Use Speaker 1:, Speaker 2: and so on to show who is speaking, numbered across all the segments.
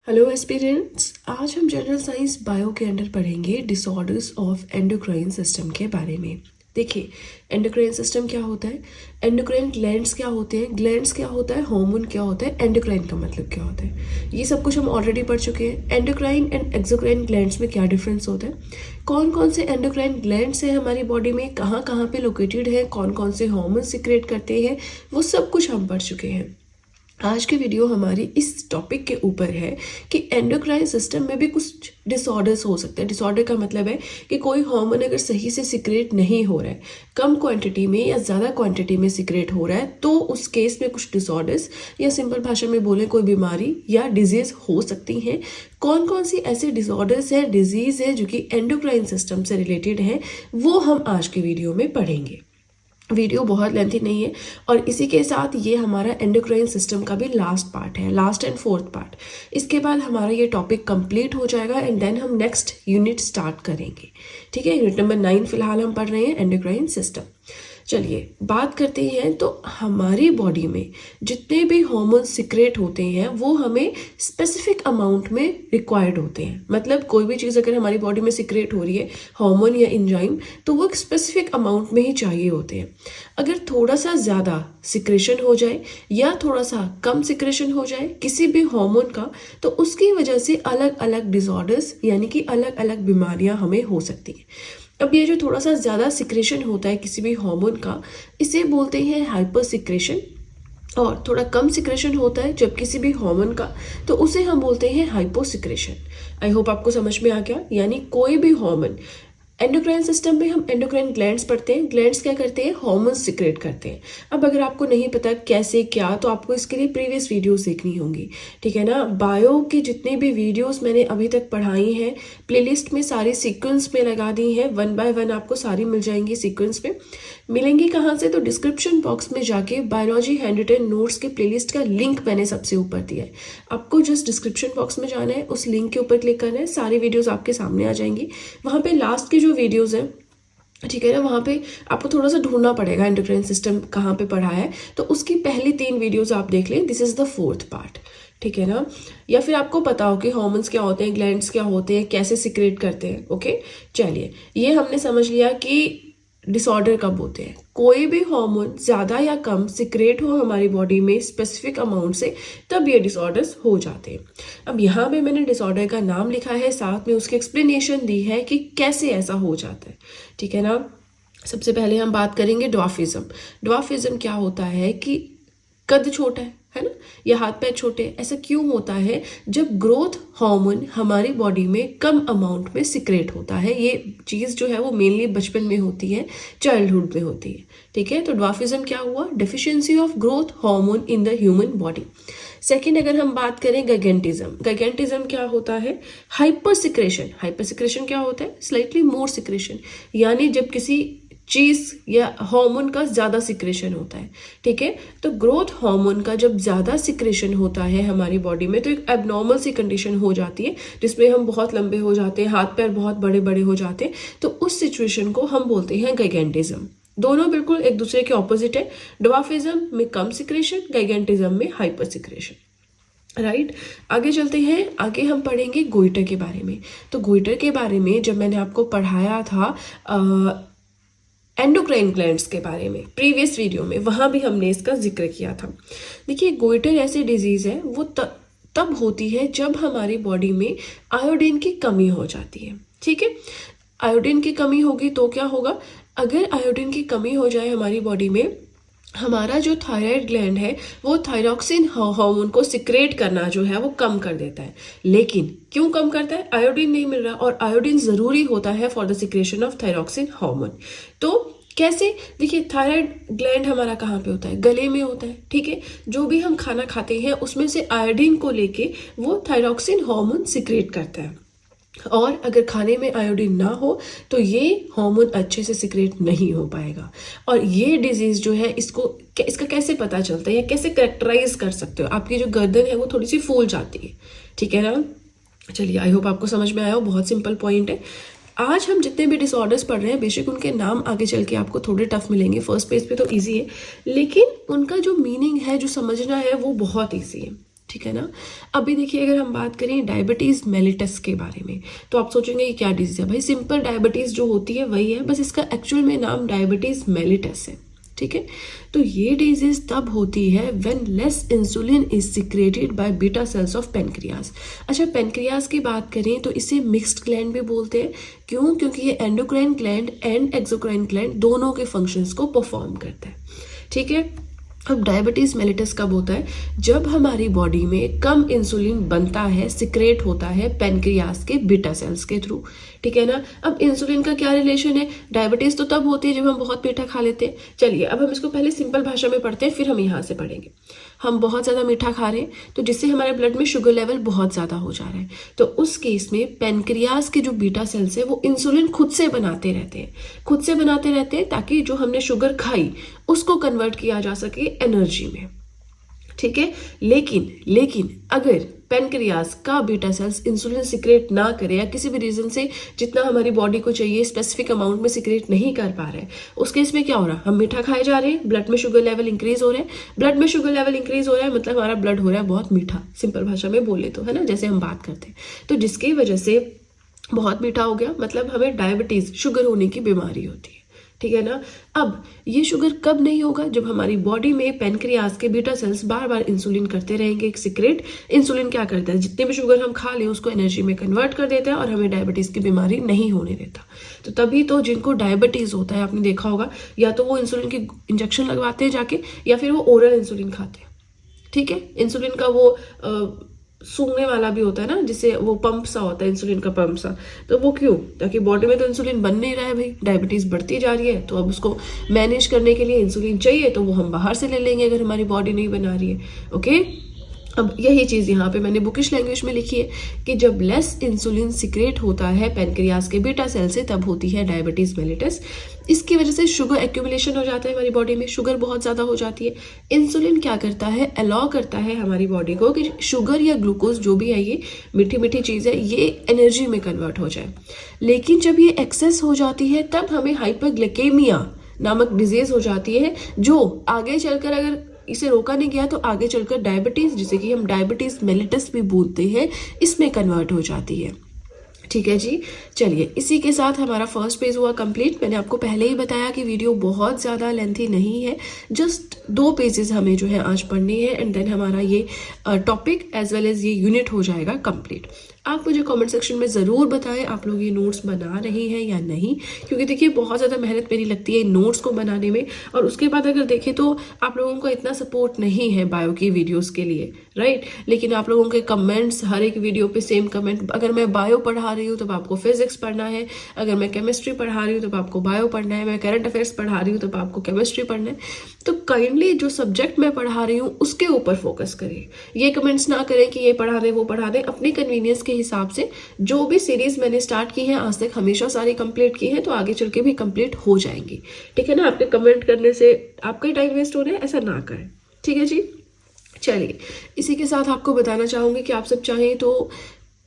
Speaker 1: Hello aspirants, आज हम general science bio के अंडर पढ़ेंगे डिसऑर्डर्स ऑफ एंडोक्राइन सिस्टम के बारे में। देखिए, एंडोक्राइन सिस्टम क्या होता है, एंडोक्राइन ग्लैंड्स क्या होते हैं, ग्लैंड्स क्या होता है, हार्मोन क्या होता है, एंडोक्राइन का मतलब क्या होता है, ये सब कुछ हम ऑलरेडी पढ़ चुके हैं। एंडोक्राइन एंड एक्सोक्राइन ग्लैंड्स में क्या डिफरेंस होता है, कौन कौन से एंडोक्राइन ग्लैंड्स हैं हमारी बॉडी में, कहाँ कहाँ पे लोकेटेड है, कौन कौन से हार्मोन सिक्रेट करते हैं, वो सब कुछ हम पढ़ चुके हैं। आज की वीडियो हमारी इस टॉपिक के ऊपर है कि एंडोक्राइन सिस्टम में भी कुछ डिसऑर्डर्स हो सकते हैं। डिसऑर्डर का मतलब है कि कोई हार्मोन अगर सही से सिक्रेट नहीं हो रहा है, कम क्वांटिटी में या ज़्यादा क्वांटिटी में सिक्रेट हो रहा है, तो उस केस में कुछ डिसऑर्डर्स या सिंपल भाषा में बोले कोई बीमारी या डिजीज़ हो सकती हैं। कौन कौन सी ऐसे डिसऑर्डर्स हैं, डिजीज़ है जो कि एंडोक्राइन सिस्टम से रिलेटेड हैं, वो हम आज की वीडियो में पढ़ेंगे। वीडियो बहुत लेंथी नहीं है और इसी के साथ ये हमारा एंडोक्राइन सिस्टम का भी लास्ट पार्ट है, लास्ट एंड फोर्थ पार्ट। इसके बाद हमारा ये टॉपिक कंप्लीट हो जाएगा एंड देन हम नेक्स्ट यूनिट स्टार्ट करेंगे। ठीक है, यूनिट नंबर 9 फिलहाल हम पढ़ रहे हैं, एंडोक्राइन सिस्टम। चलिए बात करते हैं। तो हमारी बॉडी में जितने भी हार्मोन सिक्रेट होते हैं वो हमें स्पेसिफिक अमाउंट में रिक्वायर्ड होते हैं। मतलब कोई भी चीज़ अगर हमारी बॉडी में सिक्रेट हो रही है, हार्मोन या एंजाइम, तो वो एक स्पेसिफिक अमाउंट में ही चाहिए होते हैं। अगर थोड़ा सा ज़्यादा सिक्रेशन हो जाए या थोड़ा सा कम सिक्रेशन हो जाए किसी भी हार्मोन का, तो उसकी वजह से अलग अलग डिसऑर्डर्स यानी कि अलग अलग बीमारियां हमें हो सकती हैं। अब ये जो थोड़ा सा ज़्यादा सिक्रेशन होता है किसी भी हार्मोन का, इसे बोलते हैं हाइपर सिक्रेशन। और थोड़ा कम सिक्रेशन होता है जब किसी भी हार्मोन का, तो उसे हम बोलते हैं हाइपो सिक्रेशन। आई होप आपको समझ में आ गया। यानी कोई भी हार्मोन, एंडोक्राइन सिस्टम में हम एंडोक्राइन ग्लैंड्स पढ़ते हैं। ग्लैंड्स क्या करते हैं, हार्मोन्स सिक्रेट करते हैं। अब अगर आपको नहीं पता कैसे क्या, तो आपको इसके लिए प्रीवियस वीडियोस देखनी होंगी। ठीक है ना, बायो की जितने भी वीडियोस मैंने अभी तक पढ़ाई हैं प्लेलिस्ट में सारी सीक्वेंस में लगा दी हैं, 1 बाय 1 आपको सारी मिल जाएंगी सीक्वेंस में। मिलेंगी कहाँ से, तो डिस्क्रिप्शन बॉक्स में जाके बायोलॉजी हैंडरिटन नोट्स के प्लेलिस्ट का लिंक मैंने सबसे ऊपर दिया है। आपको जस्ट डिस्क्रिप्शन बॉक्स में जाना है, उस लिंक के ऊपर क्लिक करना है, सारी वीडियोस आपके सामने आ जाएंगी। वहाँ पे लास्ट की जो वीडियोस हैं, ठीक है ना, वहाँ पे आपको थोड़ा सा ढूंढना पड़ेगा एंडोक्राइन सिस्टम कहाँ पे पढ़ा है, तो उसकी पहली 3 वीडियोस आप देख लें। This is the 4th part. ठीक है ना, या फिर आपको पता हो कि हार्मोन्स क्या होते हैं, ग्लैंड्स क्या होते हैं, कैसे सिक्रेट करते हैं। ओके, चलिए ये हमने समझ लिया कि डिसऑर्डर कब होते हैं। कोई भी हार्मोन ज़्यादा या कम सिक्रेट हो हमारी बॉडी में स्पेसिफिक अमाउंट से, तब ये डिसऑर्डर्स हो जाते हैं। अब यहाँ पे मैंने डिसऑर्डर का नाम लिखा है, साथ में उसकी एक्सप्लेनेशन दी है कि कैसे ऐसा हो जाता है। ठीक है ना, सबसे पहले हम बात करेंगे ड्वार्फिज्म। ड्वार्फिज्म क्या होता है कि कद छोटा है ना, या हाथ पैर छोटे। ऐसा क्यों होता है, जब ग्रोथ हार्मोन हमारी बॉडी में कम अमाउंट में सिक्रेट होता है। ये चीज़ जो है वो मेनली बचपन में होती है, चाइल्डहुड में होती है। ठीक है, तो ड्वार्फिज्म क्या हुआ, deficiency of growth hormone in the human body. Second, अगर हम बात करें गाइगेंटिज्म, गाइगेंटिज्म क्या होता है, हाइपर सिक्रेशन। हाइपर सिक्रेशन क्या होता है, स्लाइटली मोर सिक्रेशन, यानी जब किसी चीज़ या हार्मोन का ज़्यादा सिक्रेशन होता है। ठीक है, तो ग्रोथ हार्मोन का जब ज़्यादा सिक्रेशन होता है हमारी बॉडी में, तो एक एबनॉर्मल सी कंडीशन हो जाती है जिसमें हम बहुत लंबे हो जाते हैं, हाथ पैर बहुत बड़े बड़े हो जाते हैं। तो उस सिचुएशन को हम बोलते हैं गाइगेंटिज्म। दोनों बिल्कुल एक दूसरे के ऑपोजिट है। ड्वार्फिज्म में कम सिक्रेशन, गाइगेंटिज्म में हाइपर सिक्रेशन। राइट, आगे चलते हैं। आगे हम पढ़ेंगे गोइटर के बारे में। तो गोइटर के बारे में जब मैंने आपको पढ़ाया था एंडोक्राइन ग्लैंड्स के बारे में प्रीवियस वीडियो में, वहाँ भी हमने इसका जिक्र किया था। देखिए, गोइटर ऐसी डिजीज़ है वो तब होती है जब हमारी बॉडी में आयोडीन की कमी हो जाती है। ठीक है, आयोडीन की कमी होगी तो क्या होगा, अगर आयोडीन की कमी हो जाए हमारी बॉडी में, हमारा जो थायराइड ग्लैंड है वो थायरॉक्सिन हार्मोन को सिक्रेट करना जो है वो कम कर देता है। लेकिन क्यों कम करता है, आयोडीन नहीं मिल रहा, और आयोडीन ज़रूरी होता है for the secretion of thyroxine hormone. तो कैसे, देखिए थायराइड ग्लैंड हमारा कहाँ पे होता है, गले में होता है। ठीक है, जो भी हम खाना खाते हैं उसमें से आयोडीन को लेके वो थायरॉक्सिन हार्मोन सिक्रेट करता है। और अगर खाने में आयोडीन ना हो तो ये हार्मोन अच्छे से सिक्रेट नहीं हो पाएगा। और ये डिजीज़ जो है, इसका कैसे पता चलता है या कैसे करेक्टराइज कर सकते हो, आपकी जो गर्दन है वो थोड़ी सी फूल जाती है। ठीक है ना, चलिए आई होप आपको समझ में आया हो, बहुत सिंपल पॉइंट है। आज हम जितने भी डिसऑर्डर्स पढ़ रहे हैं, बेशक उनके नाम आगे चल के आपको थोड़े टफ मिलेंगे, फर्स्ट पेज पे तो ईजी है, लेकिन उनका जो मीनिंग है, जो समझना है, वो बहुत ईजी है। ठीक है ना। अभी देखिए अगर हम बात करें डायबिटीज़ मेलिटस के बारे में, तो आप सोचेंगे कि क्या डिजीज़ है। भाई सिंपल डायबिटीज़ जो होती है वही है, बस इसका एक्चुअल में नाम डायबिटीज़ मेलिटस है। ठीक है, तो ये डिजीज तब होती है when less insulin is secreted by beta cells of pancreas. अच्छा, पेनक्रियाज की बात करें तो इसे मिक्स्ड ग्लैंड भी बोलते हैं। क्यों? क्योंकि ये endocrine gland and exocrine gland दोनों के फंक्शंस को परफॉर्म करता है। ठीक है, अब डायबिटीज़ मेलिटस कब होता है? जब हमारी बॉडी में कम इंसुलिन बनता है, सिक्रेट होता है पेनक्रियास के बीटा सेल्स के थ्रू। ठीक है ना। अब इंसुलिन का क्या रिलेशन है? डायबिटीज़ तो तब होती है जब हम बहुत मीठा खा लेते हैं। चलिए अब हम इसको पहले सिंपल भाषा में पढ़ते हैं, फिर हम यहाँ से पढ़ेंगे। हम बहुत ज़्यादा मीठा खा रहे हैं तो जिससे हमारे ब्लड में शुगर लेवल बहुत ज़्यादा हो जा रहा है, तो उस केस में पेनक्रियास के जो बीटा सेल्स है वो इंसुलिन खुद से बनाते रहते हैं ताकि जो हमने शुगर खाई उसको कन्वर्ट किया जा सके एनर्जी में। ठीक है, लेकिन अगर पेनक्रियास का बीटा सेल्स इंसुलिन सिक्रेट ना करे या किसी भी रीजन से जितना हमारी बॉडी को चाहिए स्पेसिफिक अमाउंट में सिक्रेट नहीं कर पा रहे हैं, उस केस में क्या हो रहा है? हम मीठा खाए जा रहे हैं, ब्लड में शुगर लेवल इंक्रीज हो रहा है। ब्लड में शुगर लेवल इंक्रीज हो रहा है मतलब हमारा ब्लड हो रहा है बहुत मीठा, सिंपल भाषा में बोले तो, है ना, जैसे हम बात करते हैं। तो जिसकी वजह से बहुत मीठा हो गया मतलब हमें डायबिटीज, शुगर होने की बीमारी होती है। ठीक है ना। अब ये शुगर कब नहीं होगा? जब हमारी बॉडी में पेनक्रियास के बीटा सेल्स बार बार इंसुलिन करते रहेंगे एक सिक्रेट। इंसुलिन क्या करता है? जितने भी शुगर हम खा लें उसको एनर्जी में कन्वर्ट कर देता है और हमें डायबिटीज़ की बीमारी नहीं होने देता। तो तभी तो जिनको डायबिटीज़ होता है आपने देखा होगा या तो वो इंसुलिन की इंजेक्शन लगवाते हैं जाके या फिर वो ओरल इंसुलिन खाते हैं। ठीक है, इंसुलिन का वो सूंघने वाला भी होता है ना, जिसे वो पंप सा होता है, इंसुलिन का पंप सा। तो वो क्यों? ताकि बॉडी में तो इंसुलिन बन नहीं रहा है, भाई डायबिटीज़ बढ़ती जा रही है, तो अब उसको मैनेज करने के लिए इंसुलिन चाहिए तो वो हम बाहर से ले लेंगे अगर हमारी बॉडी नहीं बना रही है। ओके, अब यही चीज़ यहाँ पे मैंने बुकिश लैंग्वेज में लिखी है कि जब लेस इंसुलिन सिक्रेट होता है पेनक्रियास के बीटा सेल से तब होती है डायबिटीज़ मेलिटस। इसकी वजह से शुगर एक्यूमुलेशन हो जाता है हमारी बॉडी में, शुगर बहुत ज़्यादा हो जाती है। इंसुलिन क्या करता है? अलाउ करता है हमारी बॉडी को कि शुगर या ग्लूकोज जो भी है, ये मीठी मीठी चीज़ है, ये एनर्जी में कन्वर्ट हो जाए। लेकिन जब ये एक्सेस हो जाती है तब हमें हाइपरग्लाइकेमिया नामक डिजीज़ हो जाती है, जो आगे चलकर अगर इसे रोका नहीं गया तो आगे चलकर डायबिटीज़, जिसे कि हम डायबिटीज़ मेलिटस भी बोलते हैं, इसमें कन्वर्ट हो जाती है। ठीक है जी, चलिए इसी के साथ हमारा फर्स्ट पेज हुआ कंप्लीट। मैंने आपको पहले ही बताया कि वीडियो बहुत ज़्यादा लेंथी नहीं है, जस्ट 2 पेजेस हमें जो है आज पढ़नी है एंड देन हमारा ये टॉपिक एज वेल एज ये यूनिट हो जाएगा कंप्लीट। आप मुझे कमेंट सेक्शन में ज़रूर बताएं आप लोग ये नोट्स बना रहे हैं या नहीं, क्योंकि देखिए बहुत ज़्यादा मेहनत मेरी लगती है नोट्स को बनाने में। और उसके बाद अगर देखें तो आप लोगों को इतना सपोर्ट नहीं है बायो की वीडियोस के लिए, राइट। लेकिन आप लोगों के कमेंट्स, हर एक वीडियो पे सेम कमेंट, अगर मैं बायो पढ़ा रही हूँ तब आपको फिजिक्स पढ़ना है, अगर मैं केमिस्ट्री पढ़ा रही हूँ तब आपको बायो पढ़ना है, मैं करंट अफेयर्स पढ़ा रही हूँ तब आपको केमिस्ट्री पढ़ना है। तो काइंडली जो सब्जेक्ट मैं पढ़ा रही हूँ उसके ऊपर फोकस करें। ये कमेंट्स ना करें कि ये पढ़ा दें वो पढ़ा दें। अपनी कन्वीनियंस के हिसाब से जो भी सीरीज मैंने स्टार्ट की है आज तक हमेशा सारी कंप्लीट की है, तो आगे चल के भी कंप्लीट हो जाएंगी। ठीक है ना। आपके कमेंट करने से आपका ही टाइम वेस्ट हो रहा है, ऐसा ना करें। ठीक है जी, चलिए इसी के साथ आपको बताना चाहूँगी कि आप सब चाहें तो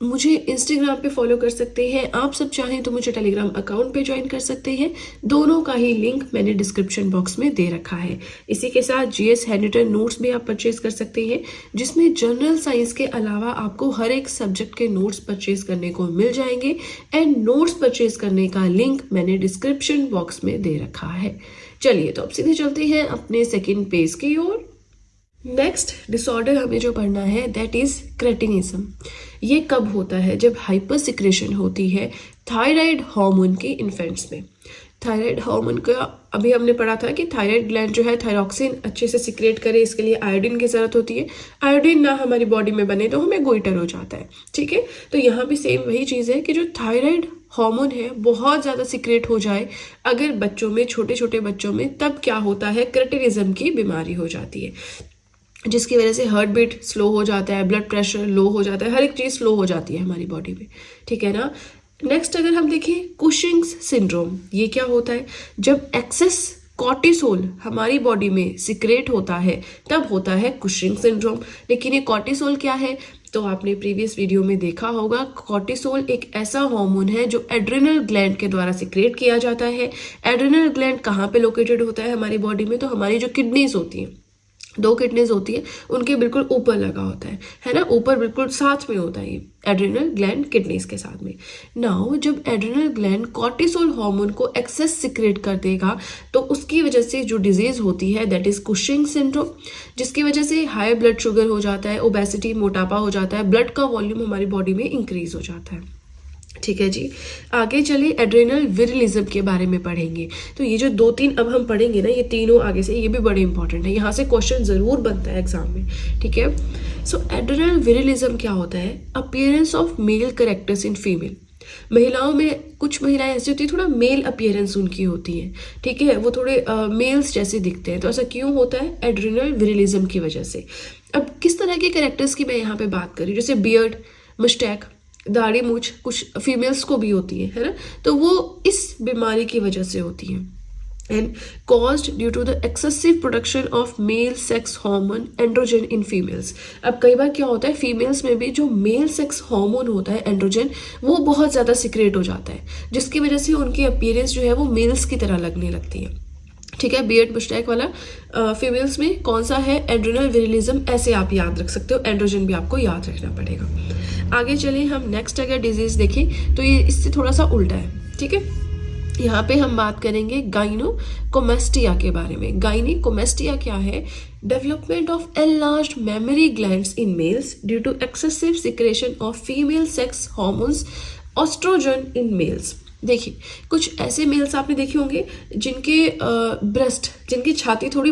Speaker 1: मुझे इंस्टाग्राम पे फॉलो कर सकते हैं, आप सब चाहें तो मुझे टेलीग्राम अकाउंट पे ज्वाइन कर सकते हैं। दोनों का ही लिंक मैंने डिस्क्रिप्शन बॉक्स में दे रखा है। इसी के साथ जीएस हैंडरिटन नोट्स भी आप परचेज कर सकते हैं, जिसमें जनरल साइंस के अलावा आपको हर एक सब्जेक्ट के नोट्स परचेज करने को मिल जाएंगे एंड नोट्स परचेज करने का लिंक मैंने डिस्क्रिप्शन बॉक्स में दे रखा है। चलिए तो अब सीधे चलते हैं अपने सेकेंड पेज की ओर। नेक्स्ट डिसऑर्डर हमें जो पढ़ना है दैट इज क्रेटिनिज्म। ये कब होता है? जब हाइपर सिक्रेशन होती है थायराइड हार्मोन की इन्फेंट्स में। थायराइड हार्मोन का अभी हमने पढ़ा था कि थायराइड ग्लैंड जो है थायरॉक्सिन अच्छे से सिक्रेट करे, इसके लिए आयोडीन की जरूरत होती है। आयोडीन ना हमारी बॉडी में बने तो हमें गोइटर हो जाता है। ठीक है, तो यहाँ भी सेम वही चीज़ है कि जो थायराइड हार्मोन है बहुत ज़्यादा सिक्रेट हो जाए अगर बच्चों में, छोटे छोटे बच्चों में, तब क्या होता है? क्रेटिनिज्म की बीमारी हो जाती है, जिसकी वजह से हार्ट बीट स्लो हो जाता है, ब्लड प्रेशर लो हो जाता है, हर एक चीज़ स्लो हो जाती है हमारी बॉडी में। ठीक है ना। नेक्स्ट अगर हम देखें कुशिंग्स सिंड्रोम, ये क्या होता है? जब एक्सेस कॉर्टिसोल हमारी बॉडी में सिक्रेट होता है तब होता है कुशिंग सिंड्रोम। लेकिन ये कॉर्टिसोल क्या है? तो आपने प्रीवियस वीडियो में देखा होगा, कॉर्टिसोल एक ऐसा हार्मोन है जो एड्रिनल ग्लैंड के द्वारा सिक्रेट किया जाता है। एड्रिनल ग्लैंड कहाँ पे लोकेटेड होता है हमारी बॉडी में? तो हमारी जो किडनीज होती हैं, दो किडनीज होती है, उनके बिल्कुल ऊपर लगा होता है ना, ऊपर बिल्कुल साथ में होता है ये एड्रिनल ग्लैंड किडनीज के साथ में। नाउ जब एड्रिनल ग्लैंड कॉर्टिसोल हार्मोन को एक्सेस सिक्रेट कर देगा तो उसकी वजह से जो डिजीज होती है दैट इज कुशिंग सिंड्रोम, जिसकी वजह से हाई ब्लड शुगर हो जाता है, ओबेसिटी मोटापा हो जाता है, ब्लड का वॉल्यूम हमारी बॉडी में इंक्रीज हो जाता है। ठीक है जी, आगे चले एड्रेनल विरिलिज्म के बारे में पढ़ेंगे। तो ये जो दो तीन अब हम पढ़ेंगे ना, ये तीनों आगे से, ये भी बड़े इंपॉर्टेंट है, यहाँ से क्वेश्चन जरूर बनता है एग्जाम में। ठीक है, सो एड्रेनल विरिलिज्म क्या होता है? Appearance of male characters in female. महिलाओं में कुछ महिलाएं ऐसी होती है थोड़ा मेल अपीयरेंस उनकी होती है, ठीक है, वो थोड़े मेल्स जैसे दिखते हैं। तो ऐसा क्यों होता है? एड्रेनल विरिलिज्म की वजह से। अब किस तरह के कैरेक्टर्स की मैं यहाँ पे बात कर रही हूँ, जैसे बियर्ड, मुस्टैक, दाढ़ी मूछ, कुछ फीमेल्स को भी होती है ना, तो वो इस बीमारी की वजह से होती है। And caused due to the excessive production of male sex hormone androgen in females. अब कई बार क्या होता है, फीमेल्स में भी जो मेल सेक्स हार्मोन होता है एंड्रोजन, वो बहुत ज़्यादा सिक्रेट हो जाता है, जिसकी वजह से उनकी अपीयरेंस जो है वो मेल्स की तरह लगने लगती है। ठीक है, बियर्ड मुस्टैक वाला फीमेल्स में कौन सा है? एड्रेनल विरिलिज्म, ऐसे आप याद रख सकते हो। एंड्रोजन भी आपको याद रखना पड़ेगा। आगे चले हम नेक्स्ट अगर डिजीज देखें तो ये इससे थोड़ा सा उल्टा है। ठीक है, यहाँ पे हम बात करेंगे गाइनोकोमेस्टिया के बारे में। गाइनोकोमेस्टिया क्या है? Development of enlarged mammary glands in males due to excessive secretion of female sex hormones oestrogen in males. देखिए, कुछ ऐसे मेल्स आपने देखे होंगे जिनके ब्रेस्ट, जिनकी छाती थोड़ी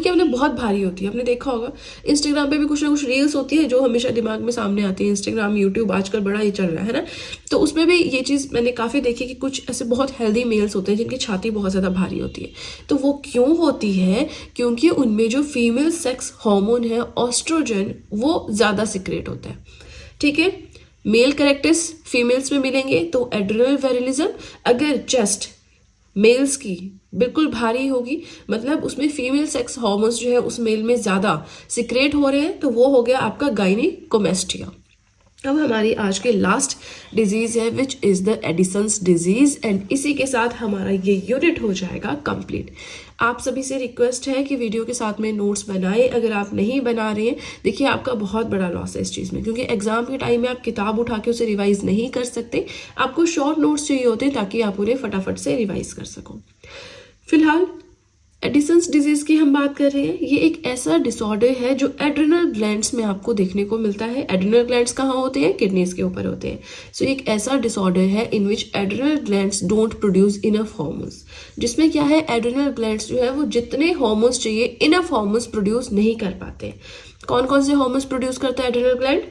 Speaker 1: क्या मतलब बहुत भारी होती है। आपने देखा होगा इंस्टाग्राम पे भी कुछ ना कुछ रील्स होती है जो हमेशा दिमाग में सामने आती है। इंस्टाग्राम, यूट्यूब आजकल बड़ा ही चल रहा है ना, तो उसमें भी ये चीज़ मैंने काफ़ी देखी कि कुछ ऐसे बहुत हेल्दी मेल्स होते हैं जिनकी छाती बहुत ज़्यादा भारी होती है। तो वो क्यों होती है? क्योंकि उनमें जो फीमेल सेक्स हार्मोन है ऑस्ट्रोजन, वो ज़्यादा सिक्रेट होता है। ठीक है, मेल कैरेक्टर्स फीमेल्स में मिलेंगे तो एड्रेनल विरिलिज्म। अगर चेस्ट मेल्स की बिल्कुल भारी होगी, मतलब उसमें फीमेल सेक्स हार्मोन्स जो है उस मेल में ज़्यादा सिक्रेट हो रहे हैं, तो वो हो गया आपका गाइनोकोमेस्टिया। अब हमारी आज के लास्ट डिजीज है which is the Edison's disease, and इसी के साथ हमारा ये यूनिट हो जाएगा कंप्लीट। आप सभी से रिक्वेस्ट है कि वीडियो के साथ में नोट्स बनाएं। अगर आप नहीं बना रहे हैं, देखिए आपका बहुत बड़ा लॉस है इस चीज़ में, क्योंकि एग्जाम के टाइम में आप किताब उठा के उसे रिवाइज नहीं कर सकते। आपको शॉर्ट नोट्स चाहिए होते हैं ताकि आप उन्हें फटाफट से रिवाइज कर सको। फिलहाल एडिसन्स डिजीज की हम बात कर रहे हैं। ये एक ऐसा डिसऑर्डर है जो एड्रेनल ग्लैंड्स में आपको देखने को मिलता है। एड्रेनल ग्लैंड्स कहाँ होते हैं? किडनीज के ऊपर होते हैं। सो एक ऐसा डिसऑर्डर है in which adrenal glands don't produce enough hormones, जिसमें क्या है, एड्रेनल ग्लैंड्स जो है वो जितने हार्मोन्स चाहिए इनफ हार्मोन्स प्रोड्यूस नहीं कर पाते। कौन कौन से हार्मोन्स प्रोड्यूस करता है adrenal gland?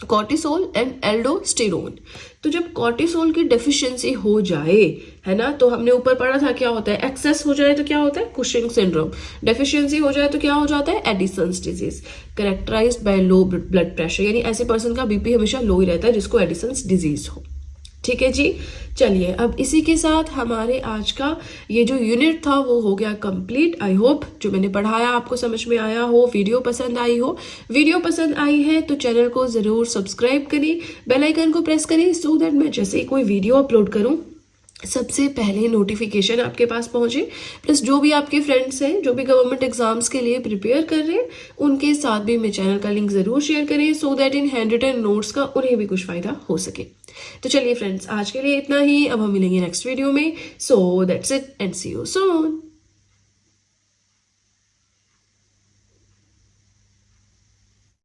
Speaker 1: Cortisol and aldosterone. तो जब कॉर्टिसोल की डेफिशिएंसी हो जाए, है ना, तो हमने ऊपर पढ़ा था क्या होता है, एक्सेस हो जाए तो क्या होता है, कुशिंग सिंड्रोम। डेफिशिएंसी हो जाए तो क्या हो जाता है, Addison's disease, characterised by low blood pressure. यानी ऐसे पर्सन का बीपी हमेशा लो ही रहता है जिसको एडिसन्स डिजीज हो। ठीक है जी, चलिए अब इसी के साथ हमारे आज का ये जो यूनिट था वो हो गया कंप्लीट। आई होप जो मैंने पढ़ाया आपको समझ में आया हो, वीडियो पसंद आई हो। वीडियो पसंद आई है तो चैनल को ज़रूर सब्सक्राइब करें, बेल आइकन को प्रेस करें, सो दैट मैं जैसे ही कोई वीडियो अपलोड करूं सबसे पहले नोटिफिकेशन आपके पास पहुंचे। प्लस जो भी आपके फ्रेंड्स हैं जो भी गवर्नमेंट एग्जाम्स के लिए प्रिपेयर कर रहे हैं, उनके साथ भी मेरे चैनल का लिंक ज़रूर शेयर करें, so that in handwritten notes का उन्हें भी कुछ फ़ायदा हो सके। तो चलिए फ्रेंड्स, आज के लिए इतना ही। अब हम मिलेंगे नेक्स्ट वीडियो में। So that's it and see you soon.